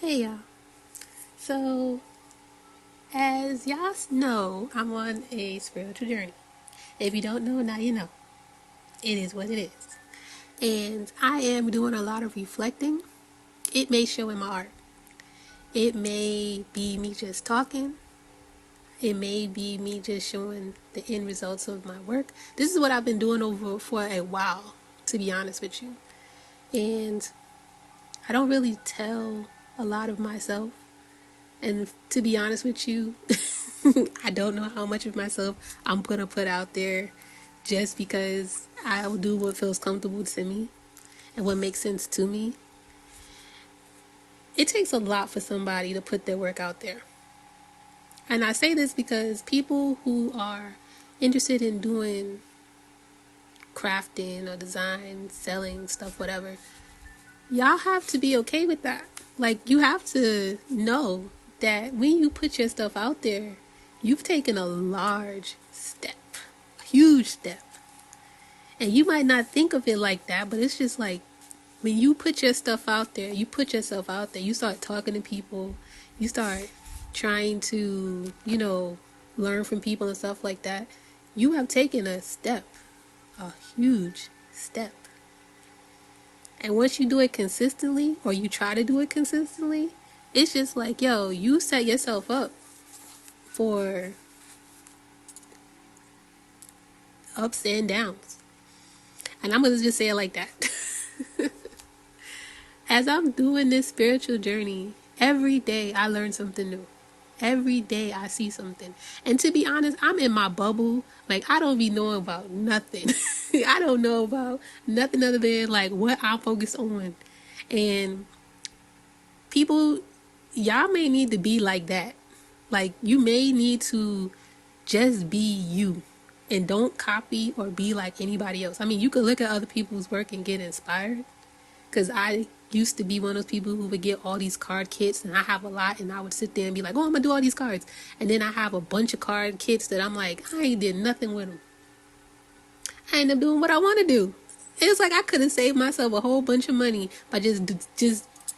Hey y'all. So, as y'all know, I'm on a spiritual journey. If you don't know, now you know. It is what it is. And I am doing a lot of reflecting. It may show in my art. It may be me just talking. It may be me just showing the end results of my work. This is what I've been doing over for a while, to be honest with you. And I don't really tell a lot of myself. And to be honest with you, I don't know how much of myself I'm going to put out there just because I'll do what feels comfortable to me and what makes sense to me. It takes a lot for somebody to put their work out there. And I say this because people who are interested in doing crafting or design, selling stuff, whatever, y'all have to be okay with that. Like, you have to know that when you put your stuff out there, you've taken a large step, a huge step. And you might not think of it like that, but it's just like when you put your stuff out there, you put yourself out there, you start talking to people, you start trying to, learn from people and stuff like that. You have taken a step, a huge step. And once you do it consistently, or you try to do it consistently, it's just like, yo, you set yourself up for ups and downs. And I'm going to just say it like that. As I'm doing this spiritual journey, every day I learn something new. Every day I see something. And to be honest, I'm in my bubble. Like, I don't be knowing about nothing. I don't know about nothing other than like what I'm focused on. And people, y'all may need to be like that. Like, you may need to just be you and don't copy or be like anybody else. I mean, you could look at other people's work and get inspired. Because I used to be one of those people who would get all these card kits, and I have a lot, and I would sit there and be like, oh, I'm going to do all these cards. And then I have a bunch of card kits that I'm like, I ain't did nothing with them. I end up doing what I want to do. It's like I could have saved myself a whole bunch of money by just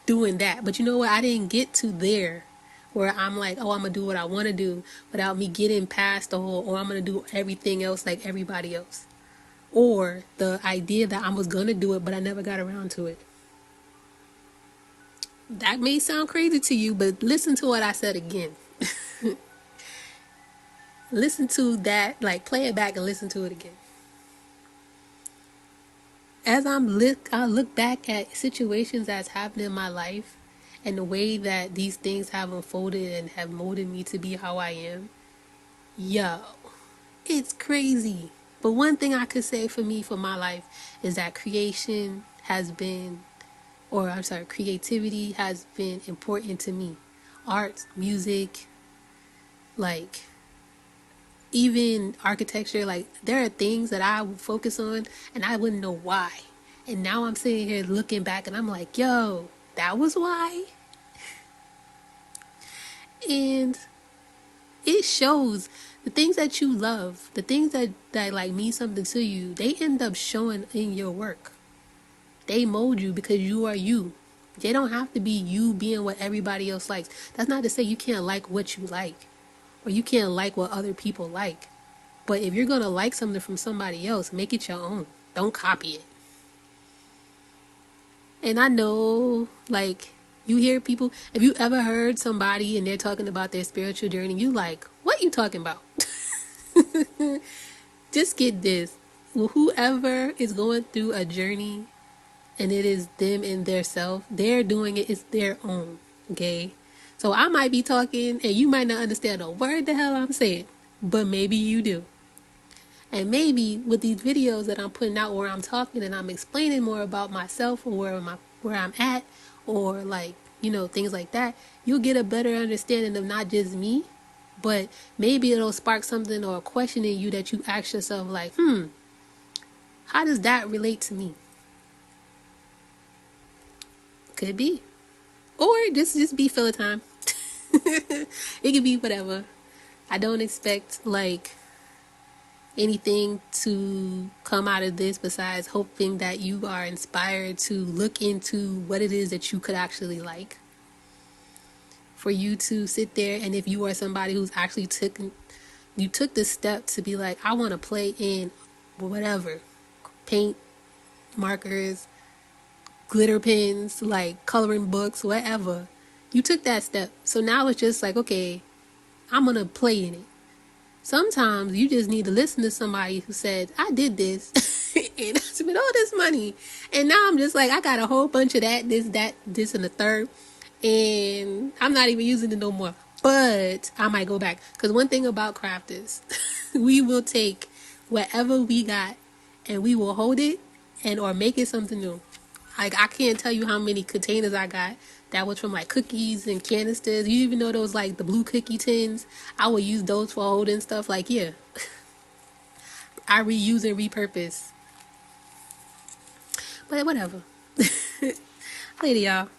doing that. But you know what? I didn't get to there where I'm like, oh, I'm going to do what I want to do without me getting past the whole, or I'm going to do everything else like everybody else. Or the idea that I was going to do it, but I never got around to it. That may sound crazy to you, but listen to what I said again. Listen to that, like play it back and listen to it again. As I look back at situations that's happened in my life and the way that these things have unfolded and have molded me to be how I am, yo, it's crazy. But one thing I could say for me, for my life, is that creativity has been important to me. Art, music, like even architecture, like there are things that I would focus on and I wouldn't know why. And now I'm sitting here looking back and I'm like, yo, that was why. And it shows the things that you love, the things that like mean something to you, they end up showing in your work. They mold you because you are you. They don't have to be you being what everybody else likes. That's not to say you can't like what you like or you can't like what other people like. But if you're going to like something from somebody else, make it your own. Don't copy it. And I know, like, you hear people, if you ever heard somebody and they're talking about their spiritual journey, you like, what you talking about? Just get this. Well, whoever is going through a journey and it is them and their self, they're doing it, it's their own, okay? So I might be talking and you might not understand a word the hell I'm saying, but maybe you do. And maybe with these videos that I'm putting out where I'm talking and I'm explaining more about myself or where I'm at or like, things like that, you'll get a better understanding of not just me, but maybe it'll spark something or a question in you that you ask yourself like, how does that relate to me? Could be. Or just be filler time. It could be whatever. I don't expect like anything to come out of this besides hoping that you are inspired to look into what it is that you could actually like. for you to sit there, and if you are somebody who's actually took the step to be like, I want to play in whatever, paint, markers, glitter pens, like coloring books, whatever. You took that step. So now it's just like, okay, I'm going to play in it. Sometimes you just need to listen to somebody who said, I did this and I spent all this money. And now I'm just like, I got a whole bunch of that, this, and the third. And I'm not even using it no more. But I might go back. Because one thing about craft is we will take whatever we got and we will hold it and or make it something new. Like, I can't tell you how many containers I got that was from like cookies and canisters. You even know those like the blue cookie tins? I would use those for holding stuff. Like, yeah, I reuse and repurpose. But whatever. Later, y'all.